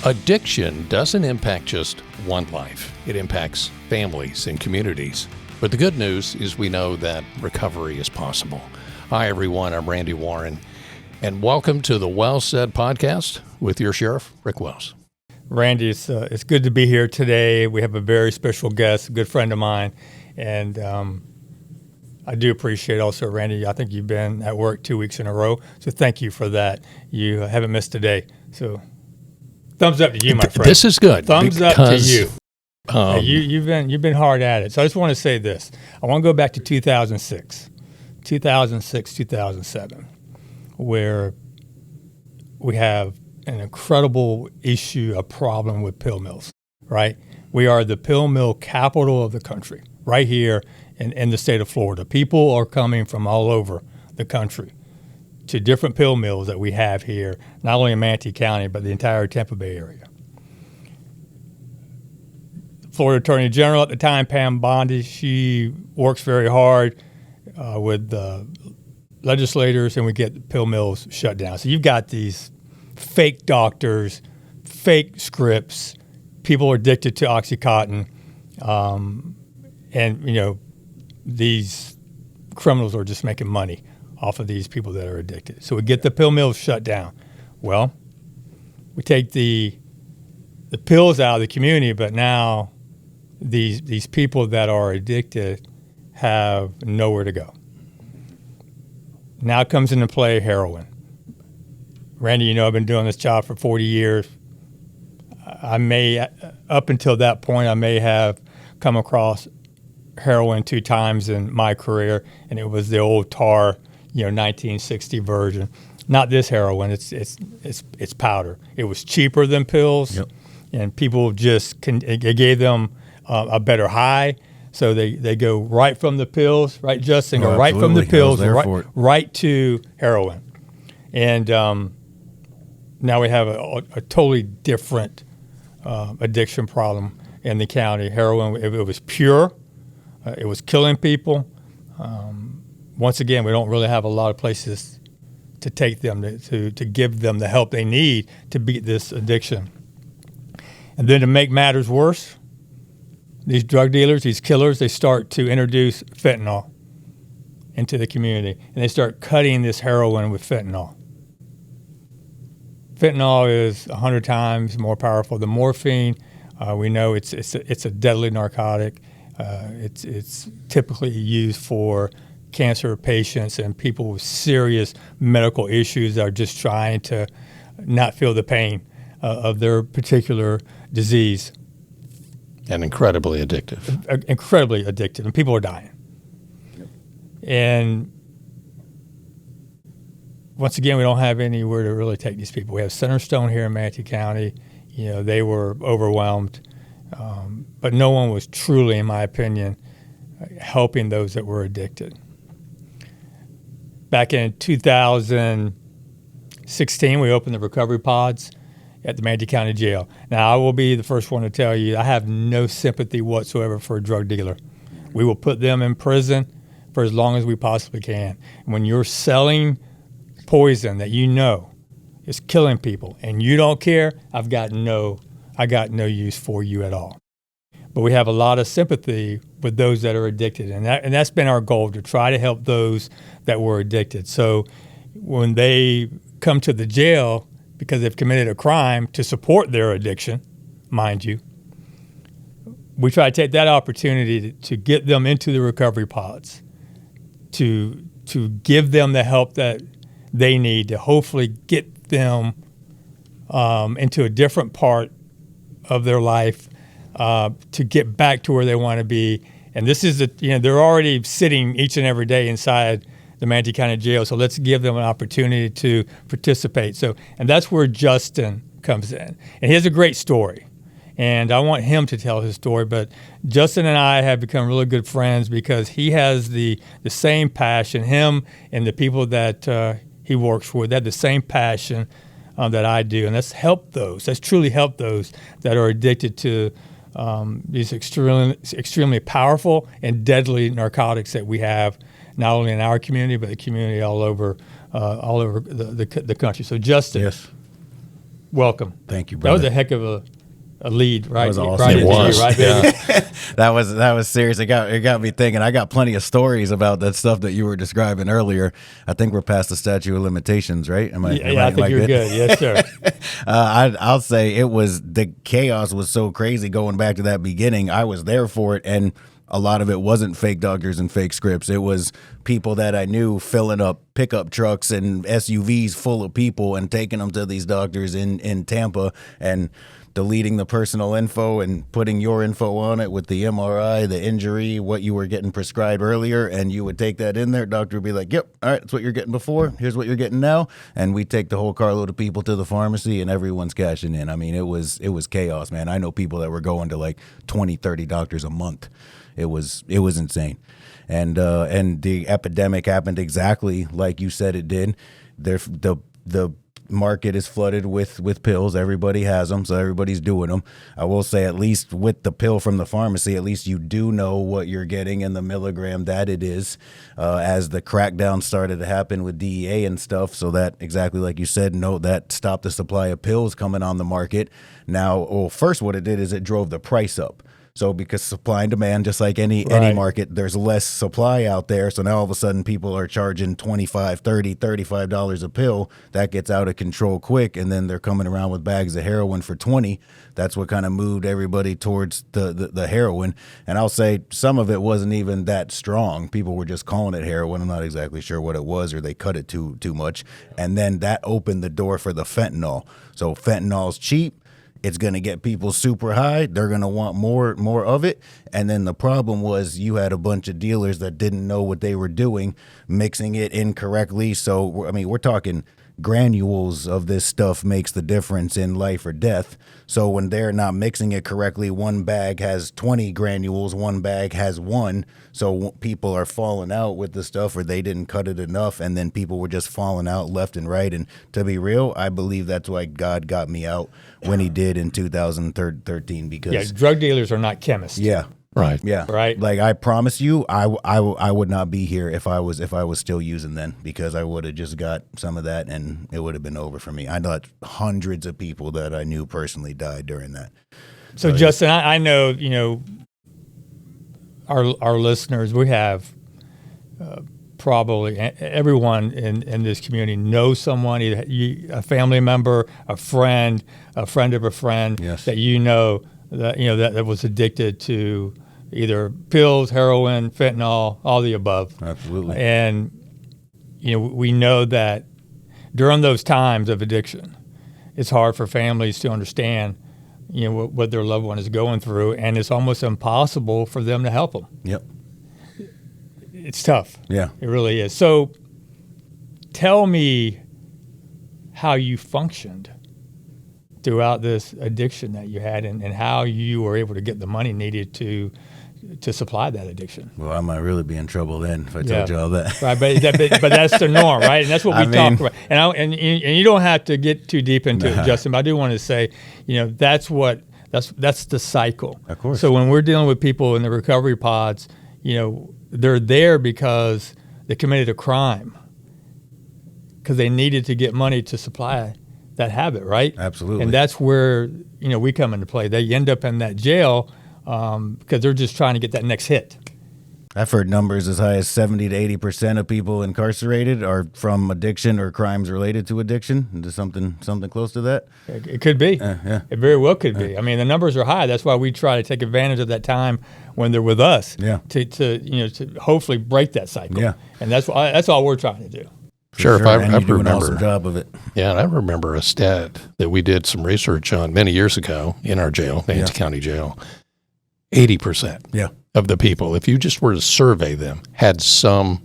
Addiction doesn't impact just one life. It impacts families and communities. But the good news is we know that recovery is possible. Hi, everyone. I'm Randy Warren, and welcome to the Well Said podcast with your sheriff, Rick Wells. Randy, it's good to be here today. We have a very special guest, a good friend of mine, and I do appreciate also, Randy, I think you've been at work 2 weeks in a row, so thank you for that. You haven't missed a day, so thumbs up to you, my friend. This is good. Thumbs up to you. You've been hard at it. So I just want to say this. I want to go back to 2006, 2007, where we have an incredible issue, a problem with pill mills, right? We are the pill mill capital of the country, right here in the state of Florida. People are coming from all over the country to different pill mills that we have here, not only in Manatee County, but the entire Tampa Bay area. Florida Attorney General at the time, Pam Bondi, she works very hard with the legislators, and we get the pill mills shut down. So you've got these fake doctors, fake scripts, people are addicted to OxyContin, and, you know, these criminals are just making money off of these people that are addicted. So we get the pill mills shut down. Well, we take the pills out of the community, but now these people that are addicted have nowhere to go. Now comes into play heroin. Randy, you know, I've been doing this job for 40 years. Up until that point, I may have come across heroin 2 times in my career, and it was the old tar, 1960 version. Not this heroin. It's powder. It was cheaper than pills, yep. And people it gave them a better high, so they go right from the pills, right, Justin? Go right from the pills, right to heroin, and now we have a totally different addiction problem in the county. Heroin, it was pure, it was killing people. Once again, we don't really have a lot of places to take them, to give them the help they need to beat this addiction. And then to make matters worse, these drug dealers, these killers, they start to introduce fentanyl into the community, and they start cutting this heroin with fentanyl. Fentanyl is 100 times more powerful than morphine. We know it's a deadly narcotic. It's typically used for cancer patients and people with serious medical issues that are just trying to not feel the pain of their particular disease. And incredibly addictive. Incredibly addictive, and people are dying. Yep. And once again, we don't have anywhere to really take these people. We have Centerstone here in Manatee County. They were overwhelmed, but no one was truly, in my opinion, helping those that were addicted. Back in 2016, we opened the recovery pods at the Manatee County Jail. Now, I will be the first one to tell you, I have no sympathy whatsoever for a drug dealer. We will put them in prison for as long as we possibly can. When you're selling poison that you know is killing people and you don't care, I got no use for you at all. But we have a lot of sympathy with those that are addicted, and that's been our goal, to try to help those that were addicted. So when they come to the jail because they've committed a crime to support their addiction, mind you, we try to take that opportunity to get them into the recovery pods, to give them the help that they need to hopefully get them into a different part of their life, to get back to where they want to be. And this is they're already sitting each and every day inside the Manatee County Jail, so let's give them an opportunity to participate. And that's where Justin comes in. And he has a great story, and I want him to tell his story. But Justin and I have become really good friends because he has the same passion. Him and the people that he works with, they have the same passion that I do, and let's truly help those that are addicted to these extremely powerful and deadly narcotics that we have, not only in our community, but the community all over the country. So, Justin, yes. welcome. Thank you, That brother. was a heck of a lead, right? was awesome. Right It into was, you, right, baby? That was serious. It got me thinking. I got plenty of stories about that stuff that you were describing earlier. I think we're past the statute of limitations, right? I think you're good. Yes, sir. I'll say it was, the chaos was so crazy going back to that beginning. I was there for it, and a lot of it wasn't fake doctors and fake scripts. It was people that I knew filling up pickup trucks and SUVs full of people and taking them to these doctors in Tampa and deleting the personal info and putting your info on it with the MRI, the injury, what you were getting prescribed earlier, and you would take that in there. Doctor would be like, yep, all right, that's what you're getting before. Here's what you're getting now. And we take the whole carload of people to the pharmacy, and everyone's cashing in. I mean, it was chaos, man. I know people that were going to like 20, 30 doctors a month. It was insane. And the epidemic happened exactly like you said it did. The market is flooded with pills. Everybody has them, so everybody's doing them. I will say, at least with the pill from the pharmacy, at least you do know what you're getting and the milligram that it is. As the crackdown started to happen with DEA and stuff, so that, exactly like you said, no, that stopped the supply of pills coming on the market. Now, well, first what it did is it drove the price up. So because supply and demand, just like any market, there's less supply out there. So now all of a sudden people are charging $25, $30, $35 a pill. That gets out of control quick. And then they're coming around with bags of heroin for $20. That's what kind of moved everybody towards the heroin. And I'll say some of it wasn't even that strong. People were just calling it heroin. I'm not exactly sure what it was, or they cut it too much. And then that opened the door for the fentanyl. So fentanyl's cheap. It's going to get people super high. They're going to want more of it. And then the problem was you had a bunch of dealers that didn't know what they were doing, mixing it incorrectly. So, I mean, we're talking granules of this stuff makes the difference in life or death. So when they're not mixing it correctly, one bag has 20 granules, one bag has one. So people are falling out with the stuff, or they didn't cut it enough, and then people were just falling out left and right. And to be real, I believe that's why God got me out when he did in 2013, because drug dealers are not chemists. Yeah. Right. Yeah. Right. Like, I promise you, I would not be here if I was still using then, because I would have just got some of that and it would have been over for me. I know hundreds of people that I knew personally died during that. So Justin, I know, our listeners, we have probably everyone in this community knows someone, either a family member, a friend of a friend, Yes. that that was addicted to either pills, heroin, fentanyl, all the above. Absolutely. And we know that during those times of addiction, it's hard for families to understand what their loved one is going through, and it's almost impossible for them to help them. Yep. It's tough. Yeah. It really is. So tell me how you functioned throughout this addiction that you had, and how you were able to get the money needed to supply that addiction. Well, I might really be in trouble then if I told you all that. Right, but that's the norm, right? And that's what we talk about. And you don't have to get too deep into it, Justin. But I do want to say, that's the cycle. Of course. So when we're dealing with people in the recovery pods, they're there because they committed a crime, because they needed to get money to supply that habit, right? Absolutely. And that's where we come into play. They end up in that jail because they're just trying to get that next hit. I've heard numbers as high as 70 to 80% of people incarcerated are from addiction or crimes related to addiction. Is something close to that? It could be. Yeah. It very well could be. I mean, the numbers are high. That's why we try to take advantage of that time when they're with us. Yeah. To hopefully break that cycle. Yeah. And that's all we're trying to do. Sheriff, And I you do an remember. awesome job of it. Yeah, and I remember a stat that we did some research on many years ago in our jail, Vance County Jail. 80% Yeah. of the people, if you just were to survey them, had some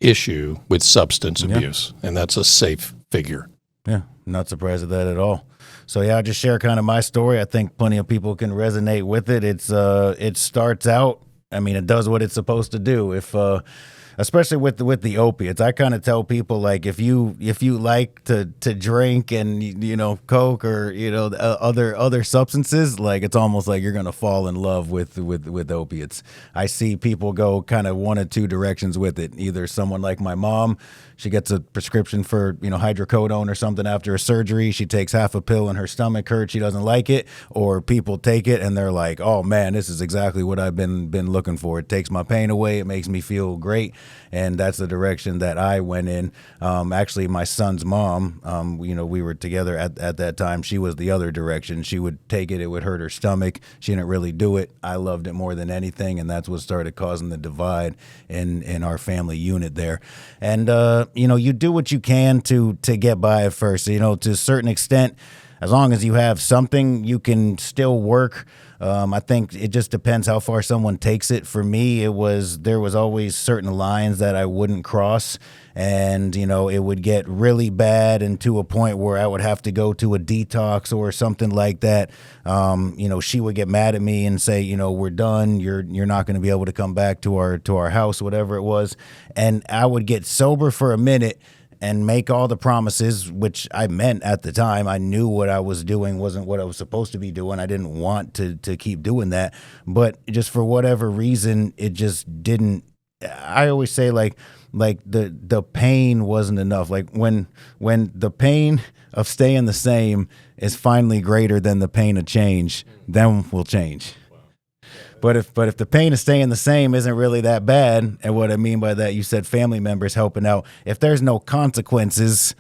issue with substance abuse, and that's a safe figure. Yeah, not surprised at that at all. So I'll just share kind of my story. I think plenty of people can resonate with it. It starts out, I mean, it does what it's supposed to do. If especially with the opiates. I kind of tell people, like, if you like to drink and coke or other substances, like, it's almost like you're gonna fall in love with opiates. I see people go kind of one of two directions with it. Either someone like my mom, she gets a prescription for hydrocodone or something after a surgery. She takes half a pill and her stomach hurts. She doesn't like it. Or people take it and they're like, oh man, this is exactly what I've been looking for. It takes my pain away. It makes me feel great. And that's the direction that I went in. Actually, my son's mom, we were together at that time. She was the other direction. She would take it. It would hurt her stomach. She didn't really do it. I loved it more than anything. And that's what started causing the divide in our family unit there. And, you do what you can to get by at first, to a certain extent. As long as you have something, you can still work. I think it just depends how far someone takes it. For me, there was always certain lines that I wouldn't cross, and it would get really bad and to a point where I would have to go to a detox or something like that. She would get mad at me and say, we're done. You're not going to be able to come back to our house, whatever it was. And I would get sober for a minute and make all the promises, which I meant at the time. I knew what I was doing wasn't what I was supposed to be doing. I didn't want to keep doing that. But just for whatever reason, it just didn't. I always say like the pain wasn't enough. Like when the pain of staying the same is finally greater than the pain of change, then we'll change. But if the pain of staying the same isn't really that bad, and what I mean by that, you said family members helping out. If there's no consequences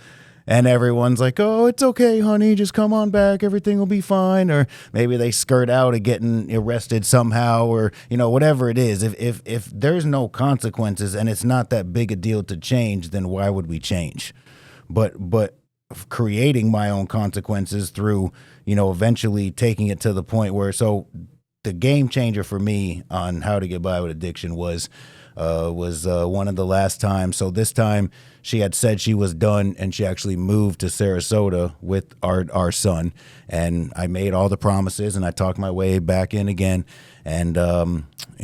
and everyone's like, oh, it's okay, honey, just come on back, everything will be fine. Or maybe they skirt out of getting arrested somehow, or, whatever it is. If there's no consequences and it's not that big a deal to change, then why would we change? But creating my own consequences through, eventually taking it to the point where, so the game changer for me on how to get by with addiction was one of the last times. So this time she had said she was done, and she actually moved to Sarasota with our son. And I made all the promises, and I talked my way back in again. And,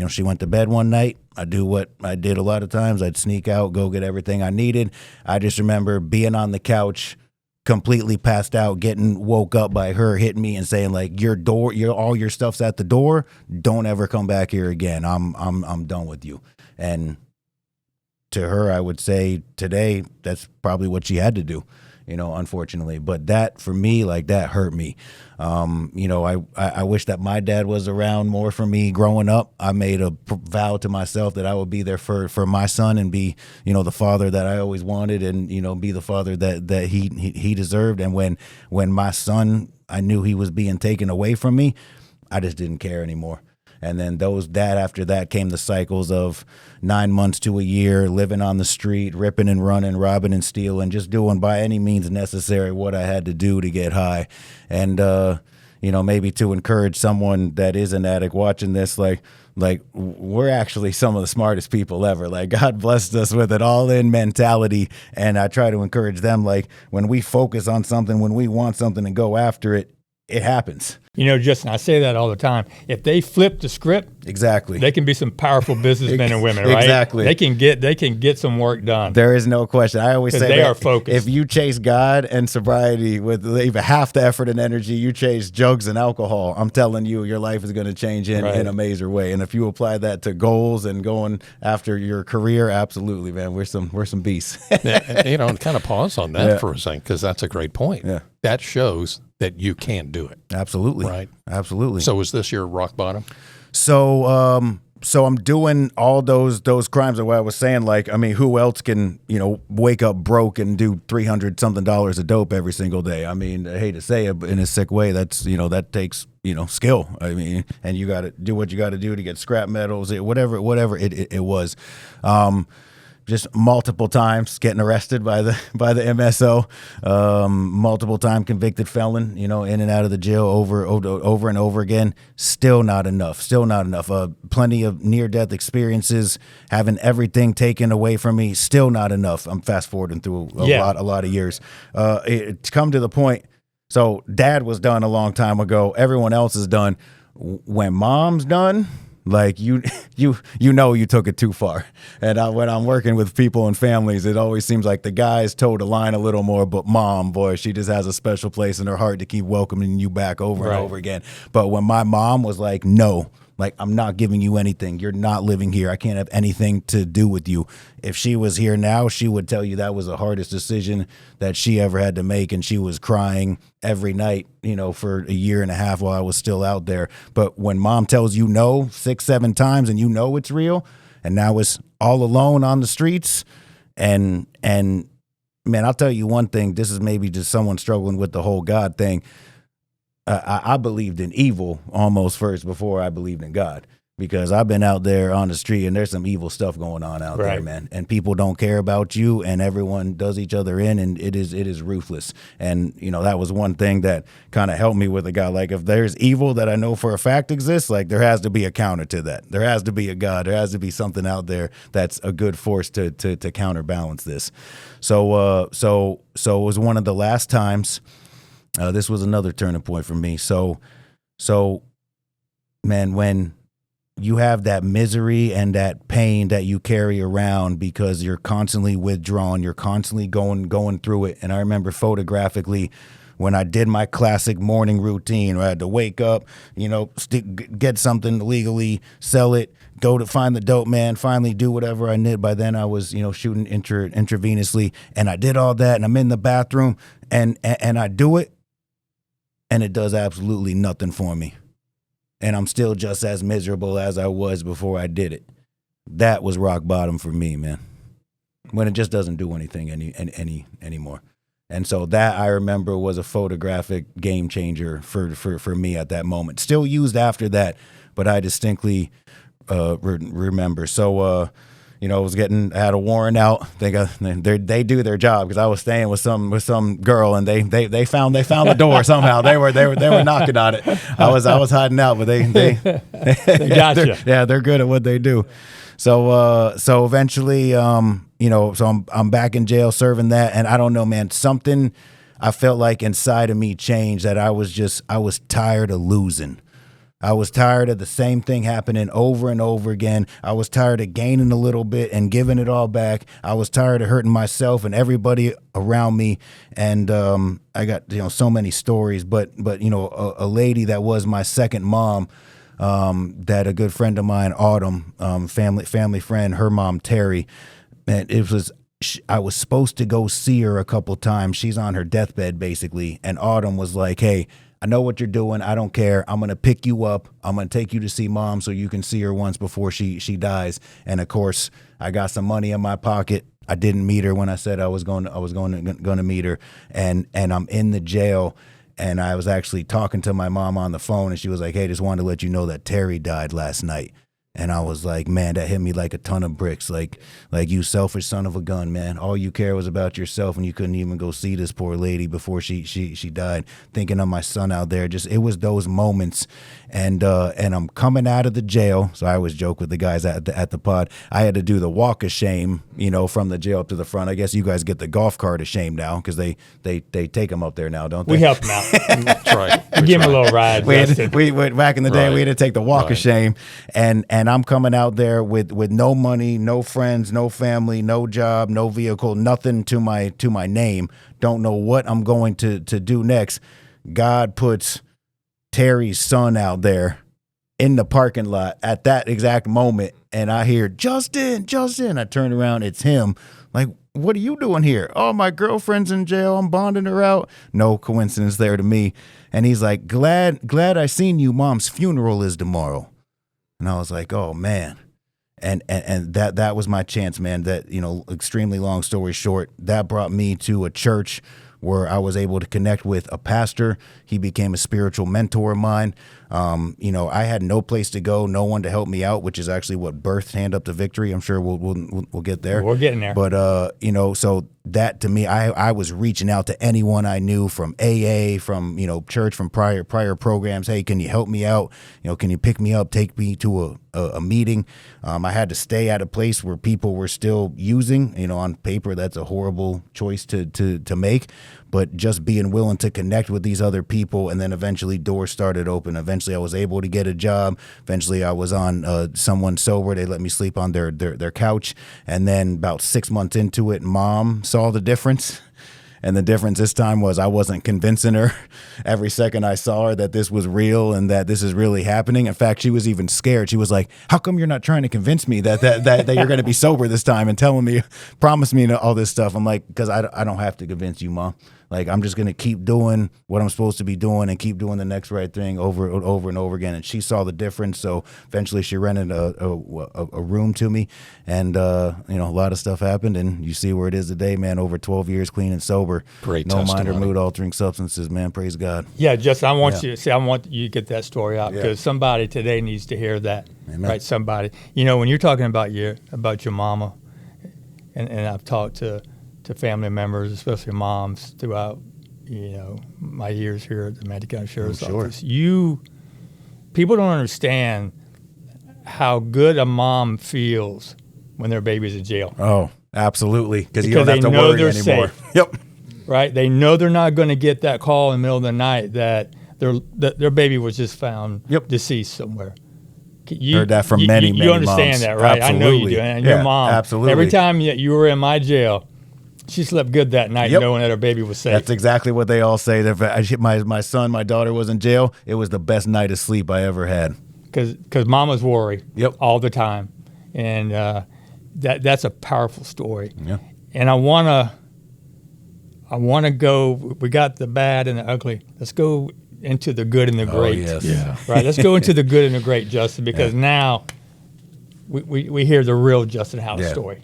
she went to bed one night. I do what I did a lot of times. I'd sneak out, go get everything I needed. I just remember being on the couch, completely passed out, getting woke up by her hitting me and saying, like, all your stuff's at the door. Don't ever come back here again. I'm done with you. And to her, I would say today, that's probably what she had to do, unfortunately. But that, for me, like, that hurt me. I wish that my dad was around more for me growing up. I made a vow to myself that I would be there for my son and be, the father that I always wanted, and, be the father that he deserved. And when my son, I knew he was being taken away from me, I just didn't care anymore. And then after that came the cycles of 9 months to a year, living on the street, ripping and running, robbing and stealing, just doing by any means necessary what I had to do to get high. And, maybe to encourage someone that is an addict watching this, like we're actually some of the smartest people ever. Like, God blessed us with an all-in mentality. And I try to encourage them, like, when we focus on something, when we want something and go after it, it happens. Justin, I say that all the time. If they flip the script, exactly, they can be some powerful businessmen and women, right? Exactly. They can get some work done. There is no question. I always say they are focused. If you chase God and sobriety with even half the effort and energy you chase drugs and alcohol, I'm telling you, your life is going to change in a major way. And if you apply that to goals and going after your career, absolutely, man, we're some beasts. And kind of pause on that for a second, because that's a great point. Yeah. That shows that you can do it. Absolutely. Right. Absolutely. So is this your rock bottom? So I'm doing all those crimes that I was saying, like, I mean, who else can, wake up broke and do $300 something of dope every single day? I mean, I hate to say it, but in a sick way, that's, that takes, skill. I mean, and you got to do what you got to do to get scrap metals, whatever it was. Just multiple times getting arrested by the MSO, multiple time convicted felon, in and out of the jail over and over again. Still not enough. Plenty of near-death experiences, having everything taken away from me. Still not enough. I'm fast forwarding through a lot of years. It's come to the point. So Dad was done a long time ago. Everyone else is done. When Mom's done, Like you know you took it too far. And when I'm working with people and families, it always seems like the guys toe the line a little more, but mom, boy, she just has a special place in her heart to keep welcoming you back over and over again. But when my mom was like, no, like, I'm not giving you anything. You're not living here. I can't have anything to do with you. If she was here now, she would tell you that was the hardest decision that she ever had to make. And she was crying every night, for a year and a half while I was still out there. But when mom tells you no 6, 7 times and you know it's real, and now it's all alone on the streets, and man, I'll tell you one thing. This is maybe just someone struggling with the whole God thing. I believed in evil almost first before I believed in God, because I've been out there on the street and there's some evil stuff going on out there, man. And people don't care about you, and everyone does each other in, and it is ruthless. And, that was one thing that kind of helped me with a guy. Like, if there's evil that I know for a fact exists, like, there has to be a counter to that. There has to be a God. There has to be something out there that's a good force to counterbalance this. So it was one of the last times. This was another turning point for me. So, man, when you have that misery and that pain that you carry around because you're constantly withdrawn, you're constantly going through it. And I remember photographically when I did my classic morning routine, where I had to wake up, get something illegally, sell it, go to find the dope man, finally do whatever I did. By then I was, shooting intravenously, and I did all that, and I'm in the bathroom and I do it. And it does absolutely nothing for me. And I'm still just as miserable as I was before I did it. That was rock bottom for me, man. When it just doesn't do anything anymore. And so that, I remember, was a photographic game changer for me at that moment. Still used after that, but I distinctly remember. So, I had a warrant out. They do their job, because I was staying with some girl, and they found the door somehow. They were knocking on it. I was hiding out, but they gotcha. they're good at what they do. So eventually, so I'm back in jail serving that, and I don't know, man, something I felt like inside of me changed, that I was tired of losing. I was tired of the same thing happening over and over again. I was tired of gaining a little bit and giving it all back. I was tired of hurting myself and everybody around me. And I got so many stories, but a lady that was my second mom, that a good friend of mine, Autumn, family friend, her mom Terry, and I was supposed to go see her a couple times. She's on her deathbed basically, and Autumn was like, "Hey, I know what you're doing. I don't care. I'm going to pick you up. I'm going to take you to see mom so you can see her once before she dies." And of course, I got some money in my pocket. I didn't meet her when I said I was going to meet her. And I'm in the jail, and I was actually talking to my mom on the phone, and she was like, "Hey, just wanted to let you know that Terry died last night." And I was like, man, that hit me like a ton of bricks. Like you selfish son of a gun, man. All you care was about yourself, and you couldn't even go see this poor lady before she died. Thinking of my son out there. Just, it was those moments. And I'm coming out of the jail. So I always joke with the guys at the pod. I had to do the walk of shame, from the jail to the front. I guess you guys get the golf cart of shame now, because they take them up there now, don't they? We help them out. That's right. We give them a little ride. We back in the day, Right. we had to take the walk Right. of shame, and I'm coming out there with no money, no friends, no family, no job, no vehicle, nothing to my name. Don't know what I'm going to do next. God puts Terry's son out there in the parking lot at that exact moment, and I hear, Justin. I turn around, it's him. Like, what are you doing here? Oh, my girlfriend's in jail. I'm bonding her out. No coincidence there to me. And he's like, glad I seen you. Mom's funeral is tomorrow. And I was like, oh man. And that was my chance, man. That, extremely long story short, that brought me to a church where I was able to connect with a pastor. He became a spiritual mentor of mine. I had no place to go, no one to help me out, which is actually what birthed Hand Up to Victory. I'm sure we'll get there. We're getting there. But so that, to me, I was reaching out to anyone I knew from AA, from church, from prior programs. Hey, can you help me out? Can you pick me up, take me to a meeting? I had to stay at a place where people were still using. On paper, that's a horrible choice to make. but just being willing to connect with these other people. And then eventually doors started open. Eventually I was able to get a job. Eventually I was on someone sober. They let me sleep on their couch. And then about 6 months into it, Mom saw the difference. And the difference this time was I wasn't convincing her every second I saw her that this was real and that this is really happening. In fact, she was even scared. She was like, how come you're not trying to convince me that you're going to be sober this time and telling me, promise me all this stuff? I'm like, because I don't have to convince you, Mom. Like, I'm just going to keep doing what I'm supposed to be doing and keep doing the next right thing over and over again. And she saw the difference. So eventually she rented a room to me. And, a lot of stuff happened. And you see where it is today, man, over 12 years clean and sober. Great No mind or testimony. mood altering substances, man. Praise God. Yeah, Justin, I want you to get that story out because somebody today needs to hear that. Amen. Right? Somebody. When you're talking about your mama, and I've talked to family members, especially moms, throughout my years here at the Manatee County Sheriff's Office. People don't understand how good a mom feels when their baby's in jail. Oh, absolutely. Because you Because don't have they to know worry they're anymore. safe. Yep. Right? They know they're not going to get that call in the middle of the night that their baby was just found deceased somewhere. Heard that from many You understand moms. that, right? Absolutely. I know you do. And your mom, absolutely. every time that you were in my jail, she slept good that night knowing that her baby was safe. That's exactly what they all say. My son, my daughter was in jail. It was the best night of sleep I ever had. Because mamas worry Yep. all the time. And that's a powerful story. Yeah. And I want to go, we got the bad and the ugly. Let's go into the good and the great. yes. Yeah. Right. Let's go into the good and the great, Justin, because now we hear the real Justin House story.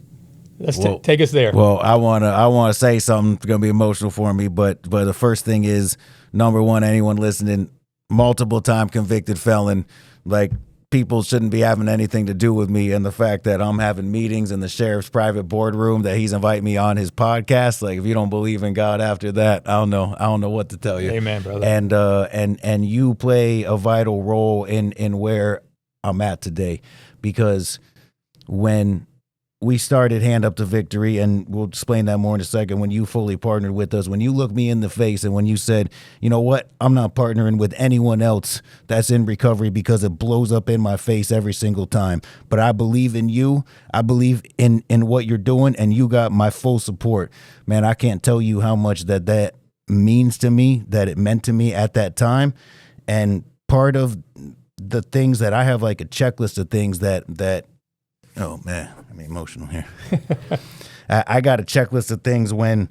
Let's take us there. Well, I wanna say something that's gonna be emotional for me, but the first thing is, number one, anyone listening, multiple time convicted felon, like, people shouldn't be having anything to do with me, and the fact that I'm having meetings in the sheriff's private boardroom, that he's inviting me on his podcast. Like, if you don't believe in God after that, I don't know what to tell you. Amen, brother. And you play a vital role in where I'm at today, because when we started Hand Up to Victory, and we'll explain that more in a second, when you fully partnered with us, when you looked me in the face and when you said, you know what, I'm not partnering with anyone else that's in recovery because it blows up in my face every single time. But I believe in you. I believe in what you're doing, and you got my full support. Man, I can't tell you how much that means to me, that it meant to me at that time. And part of the things that I have, like a checklist of things that oh man, I'm emotional here. I got a checklist of things when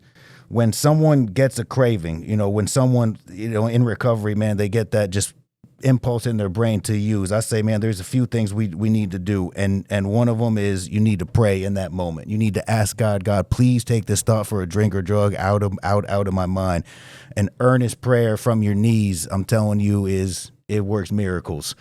someone gets a craving, when someone, in recovery, man, they get that just impulse in their brain to use. I say, man, there's a few things we need to do. And one of them is you need to pray in that moment. You need to ask God, please take this thought for a drink or drug out of my mind. An earnest prayer from your knees, I'm telling you, it works miracles.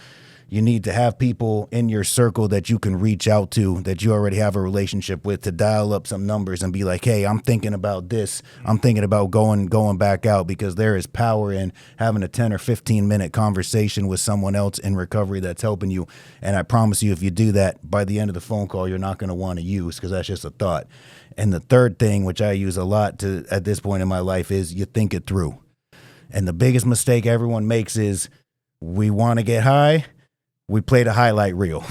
You need to have people in your circle that you can reach out to, that you already have a relationship with, to dial up some numbers and be like, hey, I'm thinking about this. I'm thinking about going back out, because there is power in having a 10 or 15 minute conversation with someone else in recovery that's helping you. And I promise you, if you do that, by the end of the phone call, you're not going to want to use, because that's just a thought. And the third thing, which I use a lot at this point in my life, is you think it through. And the biggest mistake everyone makes is we want to get high. We played a highlight reel.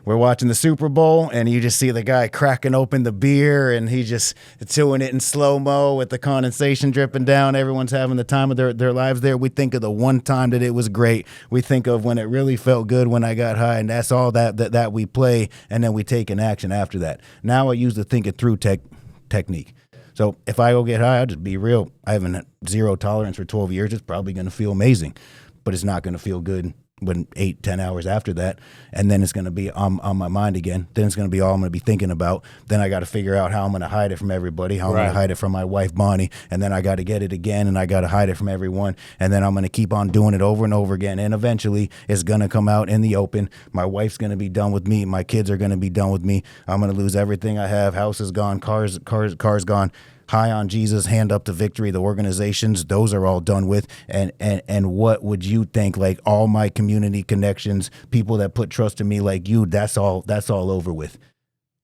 We're watching the Super Bowl, and you just see the guy cracking open the beer, and he just doing it in slow-mo with the condensation dripping down. Everyone's having the time of their lives there. We think of the one time that it was great. We think of when it really felt good when I got high, and that's all that we play, and then we take an action after that. Now I use the think it through technique. So if I go get high, I'll just be real. I have zero tolerance for 12 years. It's probably going to feel amazing, but it's not going to feel good when 8-10 hours after that. And then it's going to be on my mind again. Then it's going to be all I'm going to be thinking about. Then I got to figure out how I'm going to hide it from everybody, how I'm going to hide it from my wife, Bonnie. And then I got to get it again, and I got to hide it from everyone. And then I'm going to keep on doing it over and over again. And eventually it's going to come out in the open. My wife's going to be done with me. My kids are going to be done with me. I'm going to lose everything I have. House is gone. Cars gone. High on Jesus, Hand Up to Victory, the organizations, those are all done with. And what would you think, like all my community connections, people that put trust in me like you, that's all over with.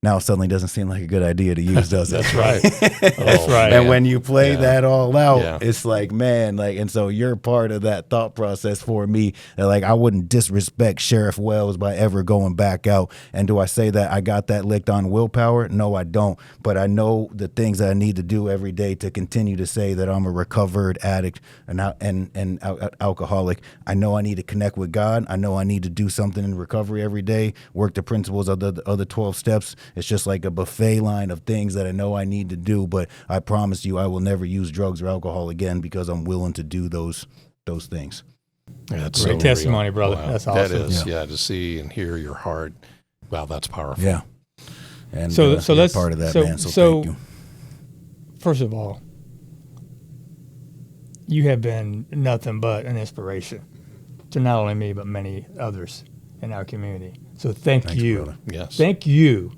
now suddenly doesn't seem like a good idea to use, does it? That's right. That's right. And when you play Yeah. that all out, Yeah. it's like, man, like, and so you're part of that thought process for me. That, like, I wouldn't disrespect Sheriff Wells by ever going back out. And do I say that I got that licked on willpower? No, I don't. But I know the things that I need to do every day to continue to say that I'm a recovered addict and alcoholic. I know I need to connect with God. I know I need to do something in recovery every day, work the principles of the other 12 steps. It's just like a buffet line of things that I know I need to do, but I promise you I will never use drugs or alcohol again because I'm willing to do those things. That's Great so testimony, real. brother. Wow. That's awesome. That is, to see and hear your heart. Wow, that's powerful. Yeah. And So you're let's part of that, so, man. So so thank you. first of all, you have been nothing but an inspiration to not only me but many others in our community. So thanks you, brother. Yes. thank you,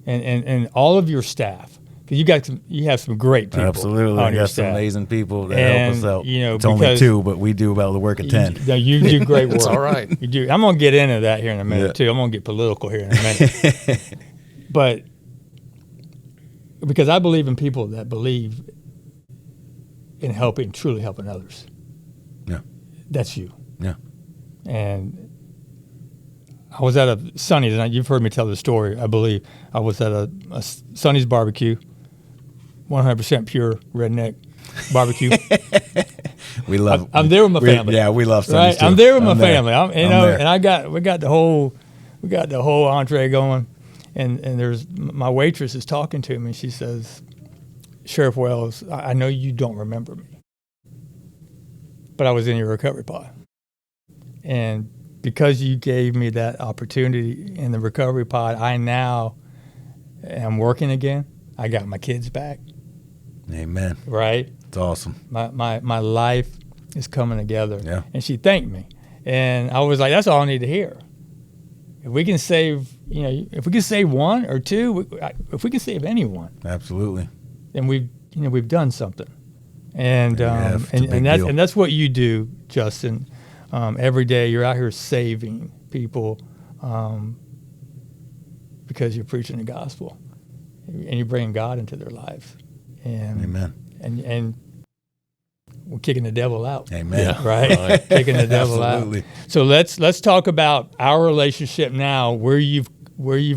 and all of your staff, because you have some great people. Absolutely. on I your got some staff. amazing people that And, help us out. you know, it's only because 2, but we do about the work of 10. You do great work. It's all right. You do. I'm gonna get into that here in a minute Yeah. too. I'm gonna get political here in a minute, but because I believe in people that believe in truly helping others. Yeah. That's you. Yeah. And I was at a Sonny's, and you've heard me tell the story, I believe. I was at a Sonny's barbecue, 100% pure redneck barbecue. We love. I'm there with my family. Yeah, we love Right, Sundays too. I'm there with my there. family. I'm And there. I got the whole entree going, and there's my waitress is talking to me. She says, "Sheriff Wells, I know you don't remember me, but I was in your recovery pod, and because you gave me that opportunity in the recovery pod, I now am working again. I got my kids back. Amen. Right." It's awesome. My life is coming together. Yeah. And she thanked me. And I was like, that's all I need to hear. If we can save, if we can save one or two, if we can save anyone, Absolutely. then we've done something. And Yeah, it's a big deal. and that's what you do, Justin. Every day you're out here saving people because you're preaching the gospel and you're bringing God into their lives. And Amen. and we're kicking the devil out. Amen. Yeah. Right? Kicking the devil Absolutely. out. So let's talk about our relationship now, where you've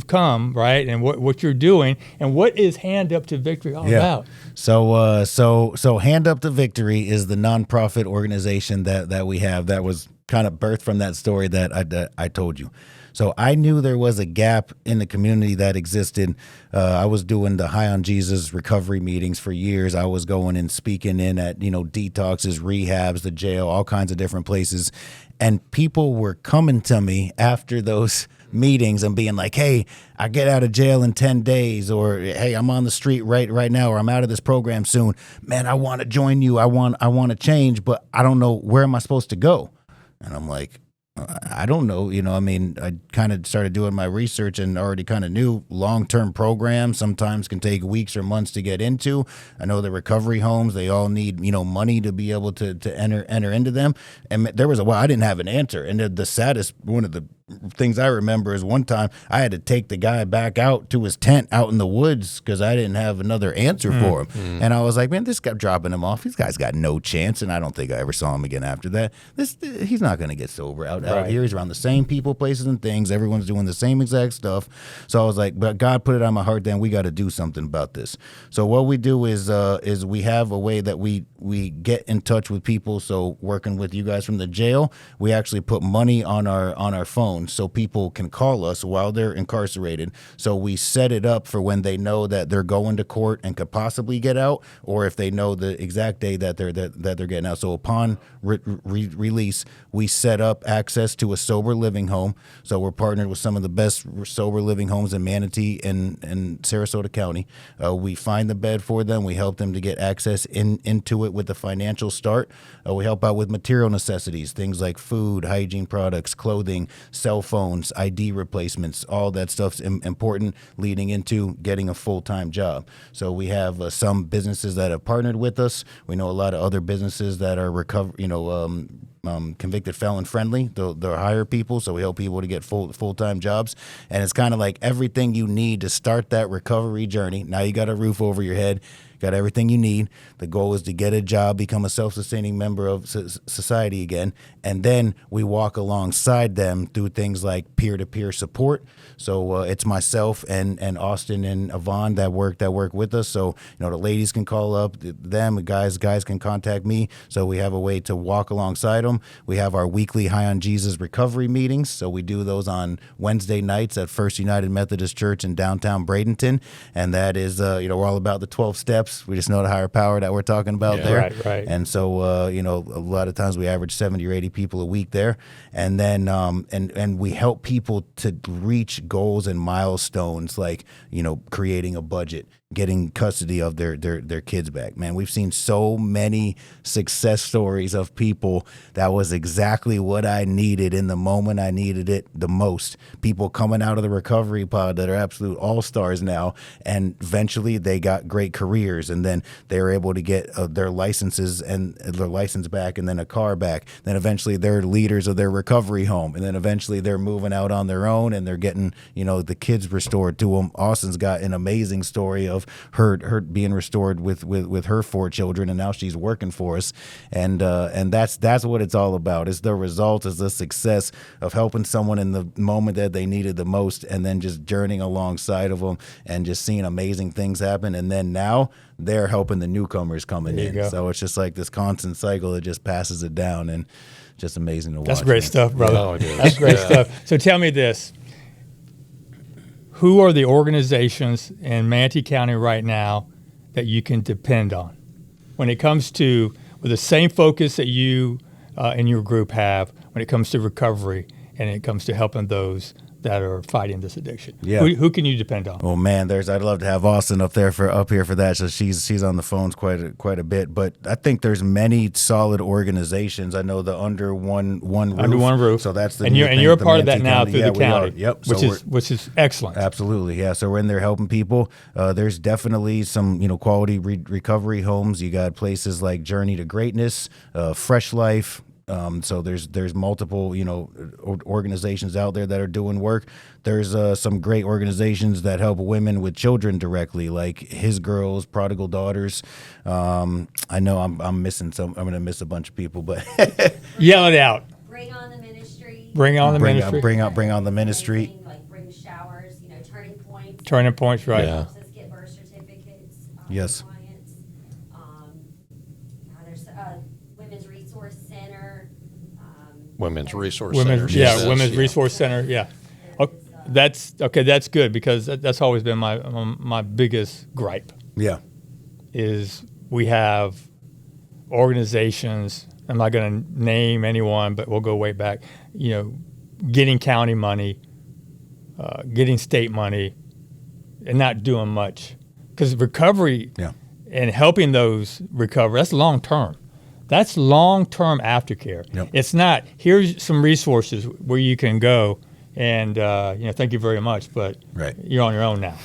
come, right, and what you're doing, and what is Hand Up to Victory all about. So Hand Up to Victory is the nonprofit organization that we have that was kind of birthed from that story that I told you. So I knew there was a gap in the community that existed. I was doing the High on Jesus recovery meetings for years. I was going and speaking in at, detoxes, rehabs, the jail, all kinds of different places. And people were coming to me after those meetings and being like, hey, I get out of jail in 10 days, or hey, I'm on the street right now, or I'm out of this program soon. Man, I want to join you. I want to change, but I don't know, where am I supposed to go? And I'm like, I don't know. I kind of started doing my research and already kind of knew long-term programs sometimes can take weeks or months to get into. I know the recovery homes, they all need, money to be able to enter into them. And there was a while I didn't have an answer. And the saddest, one of the things I remember is one time I had to take the guy back out to his tent out in the woods because I didn't have another answer for him. And I was like, man, this guy dropping him off. This guy's got no chance. And I don't think I ever saw him again after that. He's not going to get sober out here. He's around the same people, places, and things. Everyone's doing the same exact stuff. So I was like, but God put it on my heart, then we got to do something about this. So what we do is we have a way that we get in touch with people. So working with you guys from the jail, we actually put money on our phone so people can call us while they're incarcerated. So we set it up for when they know that they're going to court and could possibly get out, or if they know the exact day that they're getting out. So upon release, we set up access to a sober living home. So we're partnered with some of the best sober living homes in Manatee and Sarasota County. We find the bed for them. We help them to get access into it with the financial start. We help out with material necessities, things like food, hygiene products, clothing, cell phones, ID replacements, all that stuff's important leading into getting a full-time job. So we have some businesses that have partnered with us. We know a lot of other businesses that are convicted felon friendly. They'll hire people, so we help people to get full-time jobs. And it's kind of like everything you need to start that recovery journey. Now you got a roof over your head, got everything you need. The goal is to get a job, become a self-sustaining member of society again, and then we walk alongside them through things like peer-to-peer support. So it's myself and Austin and Yvonne that work with us. So the ladies can call up them, guys can contact me. So we have a way to walk alongside them. We have our weekly High on Jesus recovery meetings. So we do those on Wednesday nights at First United Methodist Church in downtown Bradenton, and that is we're all about the 12 steps. We just know the higher power that we're talking about there. Right. And so, a lot of times we average 70 or 80 people a week there. And then, and we help people to reach goals and milestones like, creating a budget, getting custody of their kids back. Man, we've seen so many success stories of people that was exactly what I needed in the moment I needed it the most. People coming out of the recovery pod that are absolute all-stars now, and eventually they got great careers, and then they were able to get their licenses and their license back, and then a car back. Then eventually they're leaders of their recovery home, and then eventually they're moving out on their own, and they're getting the kids restored to them. Austin's got an amazing story of her being restored with her 4 children, and now she's working for us, and that's what it's all about. It's the result, is the success of helping someone in the moment that they needed the most, and then just journeying alongside of them and just seeing amazing things happen. And then now they're helping the newcomers coming in. Go. So it's just like this constant cycle that just passes it down, and just amazing to watch. That's great stuff, brother. Oh, it is. That's great stuff. So tell me this. Who are the organizations in Manatee County right now that you can depend on when it comes to, with the same focus that you and your group have when it comes to recovery and it comes to helping those that are fighting this addiction? Yeah. Who can you depend on? Oh man, I'd love to have Austin up here for that. So she's on the phones quite a bit, but I think there's many solid organizations. I know the under one roof. Under one roof. So that's the and new you're thing a with the part of that Manatee now County. through Yeah, the we are. county. Yep. Which is excellent. Absolutely, yeah. So we're in there helping people. There's definitely some quality recovery homes. You got places like Journey to Greatness, Fresh Life. So there's multiple organizations out there that are doing work. There's some great organizations that help women with children directly, like His Girls, Prodigal Daughters. I know I'm missing some. I'm gonna miss a bunch of people, but Yell it out. Bring on the ministry. Bring on the ministry. Bring on the ministry. Like bring showers, turning points. Turning points, right. Yeah. Helps us get birth certificates. Yes. For clients. There's Women's Resource Center. Women's Resource Women's, Center. yeah, Yes, Women's yeah. Resource Center, yeah. That's good because that's always been my biggest gripe. Yeah. Is we have organizations, I'm not going to name anyone, but we'll go way back, getting county money, getting state money, and not doing much. Because recovery and helping those recover, that's long term. That's long-term aftercare. Yep. It's not, here's some resources where you can go and, thank you very much, but you're on your own now.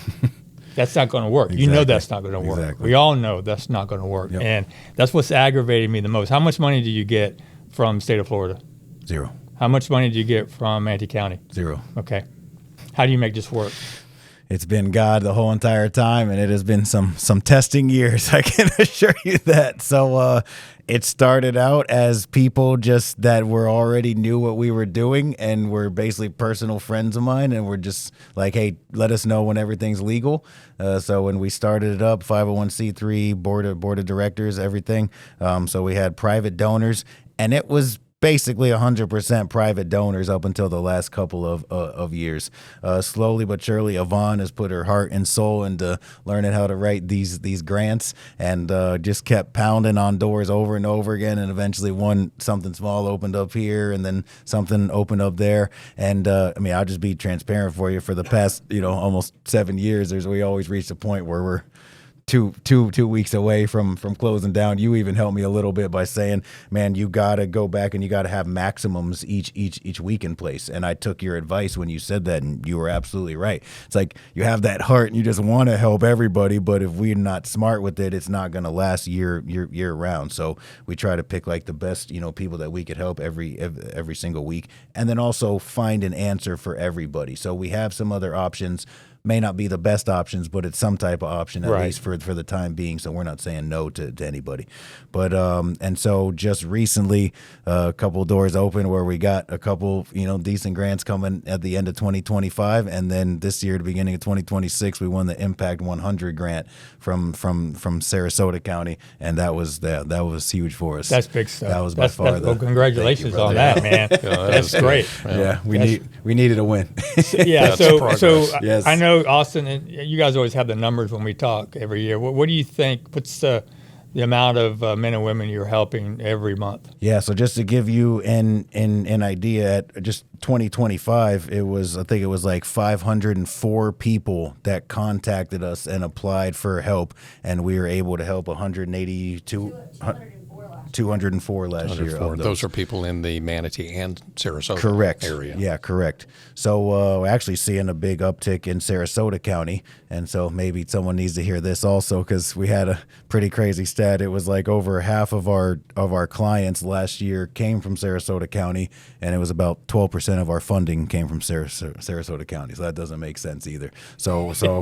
That's not going to work. Exactly. You know that's not going to work. Exactly. We all know that's not going to work. Yep. And that's what's aggravating me the most. How much money do you get from the state of Florida? 0. How much money do you get from Manatee County? 0. Okay. How do you make this work? It's been God the whole entire time, and it has been some testing years, I can assure you that. So it started out as people just that were already knew what we were doing and were basically personal friends of mine, and we're just like, hey, let us know when everything's legal. So when we started it up, 501c3, board of directors, everything. So we had private donors, and it was basically 100% private donors up until the last couple of years. Slowly but surely, Yvonne has put her heart and soul into learning how to write these grants, and just kept pounding on doors over and over again. And eventually, something small opened up here, and then something opened up there. And I'll just be transparent for you. For the past almost 7 years, we always reached a point where we're two weeks away from closing down. You even helped me a little bit by saying, man, you got to go back and you got to have maximums each week in place. And I took your advice when you said that, and you were absolutely right. It's like you have that heart and you just want to help everybody, but if we're not smart with it, it's not going to last year round. So we try to pick like the best, people that we could help every single week, and then also find an answer for everybody. So we have some other options. May not be the best options, but it's some type of option at least for the time being. So we're not saying no to anybody. But and so just recently, a couple of doors open where we got a couple decent grants coming at the end of 2025, and then this year, the beginning of 2026, we won the Impact 100 grant from Sarasota County, and that was huge for us. That's big stuff. That was by far well, congratulations on that, man. That's great. Yeah, we needed a win. Yeah, so yes. I know, Austin, and you guys always have the numbers when we talk every year. What do you think? What's the amount of men and women you're helping every month? Yeah, so just to give you an idea, at just 2025, I think it was like 504 people that contacted us and applied for help, and we were able to help 204 last year. Those are people in the Manatee and Sarasota area. Yeah, correct. So we're actually seeing a big uptick in Sarasota County, and so maybe someone needs to hear this also, because we had a pretty crazy stat. It was like over half of our clients last year came from Sarasota County, and it was about 12% of our funding came from Sarasota County. So that doesn't make sense either. So so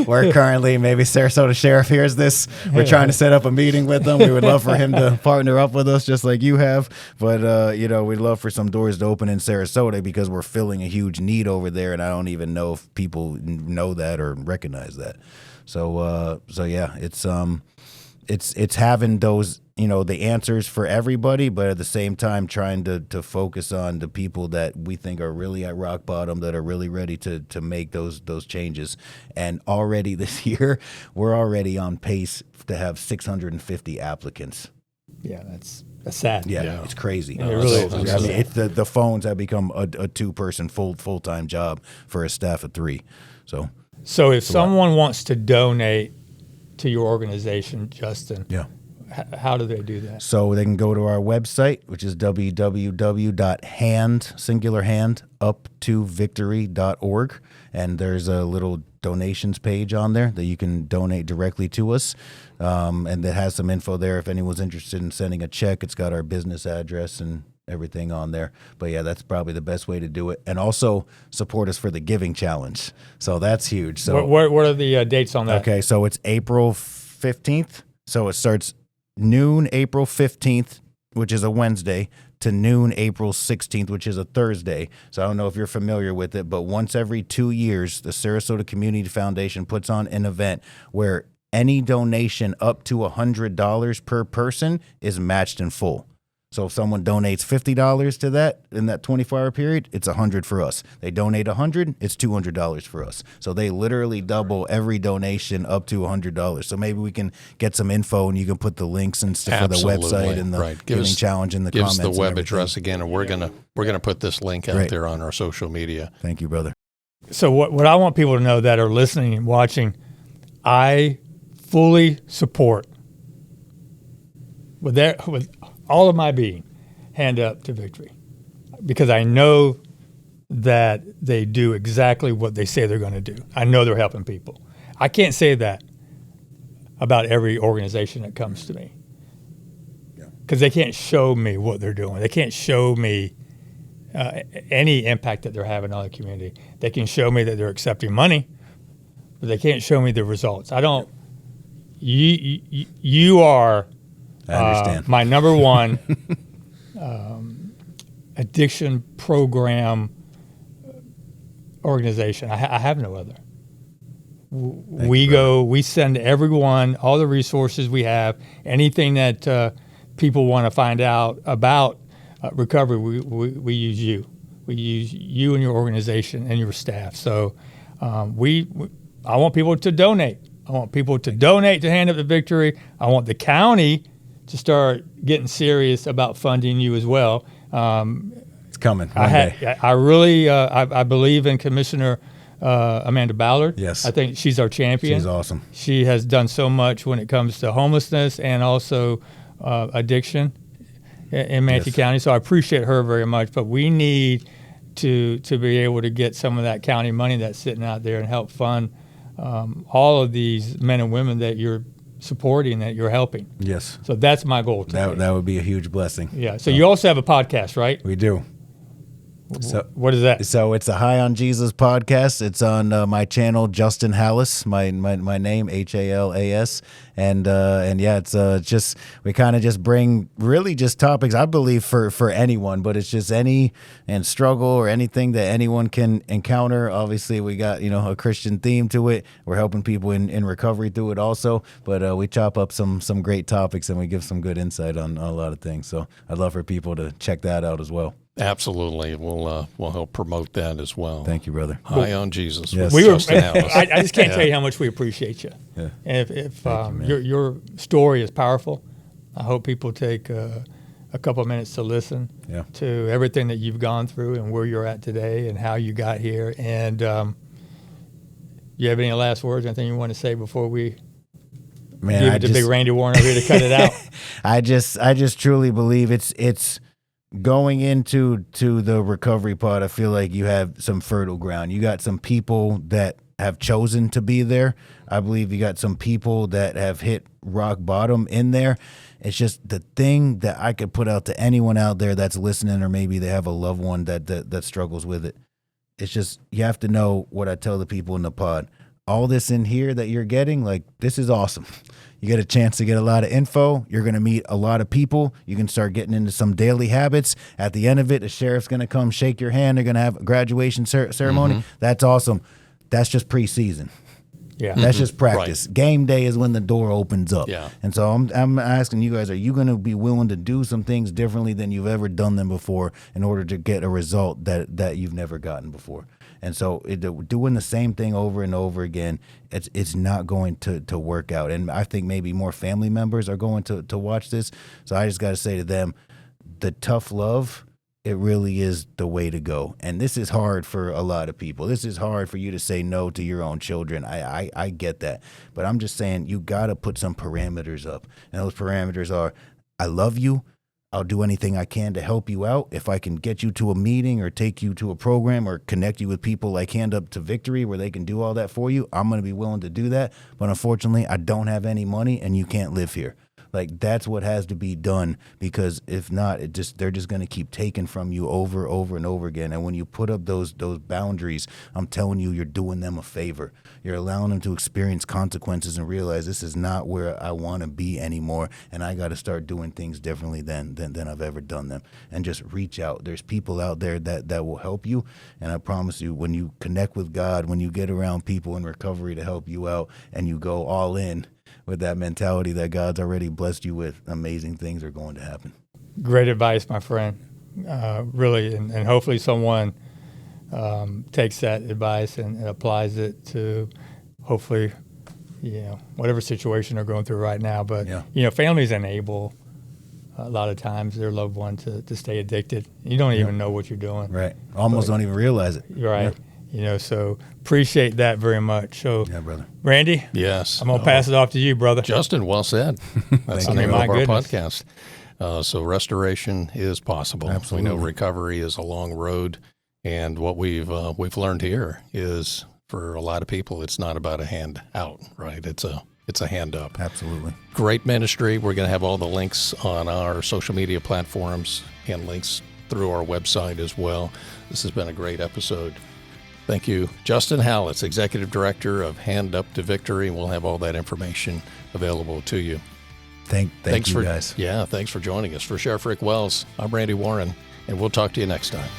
we're currently, maybe Sarasota Sheriff hears this. We're trying to set up a meeting with them. We would love for him to partner up with us just like you have. But, we'd love for some doors to open in Sarasota, because we're filling a huge need over there, and I don't even know if people know that or recognize that. So yeah, it's having those, the answers for everybody, but at the same time trying to focus on the people that we think are really at rock bottom, that are really ready to make those changes. And already this year, we're already on pace to have 650 applicants. Yeah, that's sad. Yeah, it's crazy. Yeah, it really is. I mean, the phones have become a two-person full-time job for a staff of 3. So if someone wants to donate to your organization, Justin, how do they do that? So they can go to our website, which is www.uptovictory.org, and there's a little donations page on there that you can donate directly to us, and it has some info there if anyone's interested in sending a check. It's got our business address and everything on there. But yeah, that's probably the best way to do it. And also support us for the Giving Challenge. So that's huge. So what are the dates on that? Okay, so it's April 15th. So it starts noon April 15th, which is a Wednesday, to noon April 16th, which is a Thursday. So I don't know if you're familiar with it, but once every 2 years, the Sarasota Community Foundation puts on an event where any donation up to $100 per person is matched in full. So if someone donates $50 to that in that 24-hour period, it's $100 for us. They donate $100, it's $200 for us. So they literally double every donation up to $100. So maybe we can get some info, and you can put the links and stuff for the website and the Giving Challenge in the comments. Give us the web address again, and we're gonna put this link out there on our social media. Thank you, brother. So what I want people to know that are listening and watching, I fully support with all of my being, Hand Up to Victory, because I know that they do exactly what they say they're going to do. I know they're helping people. I can't say that about every organization that comes to me, because they can't show me what they're doing. They can't show me any impact that they're having on the community. They can show me that they're accepting money, but they can't show me the results. I don't. You are. I understand. My number one addiction program organization. I have no other. We send everyone all the resources we have, anything that people want to find out about recovery. We use you. We use you and your organization and your staff. So I want people to donate. I want people to donate to Hand Up to Victory. I want the county to start getting serious about funding you as well. It's coming one day. I really I believe in Commissioner Amanda Ballard. Yes. I think she's our champion. She's awesome. She has done so much when it comes to homelessness and also addiction in Manatee Yes. County. So I appreciate her very much. But we need to be able to get some of that county money that's sitting out there and help fund all of these men and women that you're supporting, that you're helping. Yes. So that's my goal today. That would be a huge blessing. Yeah. So you also have a podcast, right? We do. So What is that? So it's a High on Jesus podcast. It's on my channel, Justin Halas, my name, Halas, and yeah, it's just we kind of just bring really just topics I believe for anyone, but it's just any and struggle or anything that anyone can encounter. Obviously, we got a Christian theme to it. We're helping people in recovery through it also, but we chop up some great topics and we give some good insight on a lot of things. So I'd love for people to check that out as well. Absolutely. We'll help promote that as well. Thank you, brother. High on Jesus. Yes. with We were, Justin Halas. I just can't tell you how much we appreciate you. Yeah. And if man. your story is powerful, I hope people take a couple of minutes to listen Yeah. to everything that you've gone through and where you're at today and how you got here. And you have any last words, anything you want to say before we Man, give it to Big Randy Warren over here to cut it out? I just truly believe it's going into the recovery part. I feel like you have some fertile ground. You got some people that have chosen to be there. I believe you got some people that have hit rock bottom in there. It's just the thing that I could put out to anyone out there that's listening, or maybe they have a loved one that struggles with it. It's just, you have to know what I tell the people in the pod. All this in here that you're getting, like, this is awesome. You get a chance to get a lot of info. You're going to meet a lot of people. You can start getting into some daily habits. At the end of it, the sheriff's going to come shake your hand. They're going to have a graduation ceremony. Mm-hmm. That's awesome. That's just preseason. Yeah. That's just practice. Right. Game day is when the door opens up. Yeah. And so I'm asking you guys, are you going to be willing to do some things differently than you've ever done them before in order to get a result that you've never gotten before? And so doing the same thing over and over again, it's not going to work out. And I think maybe more family members are going to watch this. So I just got to say to them, the tough love, it really is the way to go. And this is hard for a lot of people. This is hard for you to say no to your own children. I get that. But I'm just saying, you got to put some parameters up. And those parameters are, I love you. I'll do anything I can to help you out. If I can get you to a meeting or take you to a program or connect you with people like Hand Up to Victory where they can do all that for you, I'm going to be willing to do that. But unfortunately, I don't have any money and you can't live here. Like, that's what has to be done, because if not, they're just going to keep taking from you over and over again. And when you put up those boundaries, I'm telling you, you're doing them a favor. You're allowing them to experience consequences and realize this is not where I want to be anymore, and I got to start doing things differently than I've ever done them. And just reach out. There's people out there that will help you, and I promise you, when you connect with God, when you get around people in recovery to help you out, and you go all in with that mentality that God's already blessed you with, amazing things are going to happen. Great advice, my friend. Really, and hopefully someone takes that advice and applies it to hopefully, whatever situation they're going through right now. But, families enable a lot of times their loved one to stay addicted. You don't even know what you're doing. Right. Almost don't even realize it. Right. So appreciate that very much. So, Yeah, brother. Randy, Yes. I'm going to pass it off to you, brother. Justin, well said. That's the you. name My of our goodness. podcast. So restoration is possible. Absolutely. We know recovery is a long road, and what we've learned here is, for a lot of people, it's not about a hand out, right? It's a hand up. Absolutely. Great ministry. We're going to have all the links on our social media platforms and links through our website as well. This has been a great episode. Thank you, Justin Halas, Executive Director of Hand Up to Victory. We'll have all that information available to you. Thanks you guys. Yeah, thanks for joining us. For Sheriff Rick Wells, I'm Randy Warren, and we'll talk to you next time.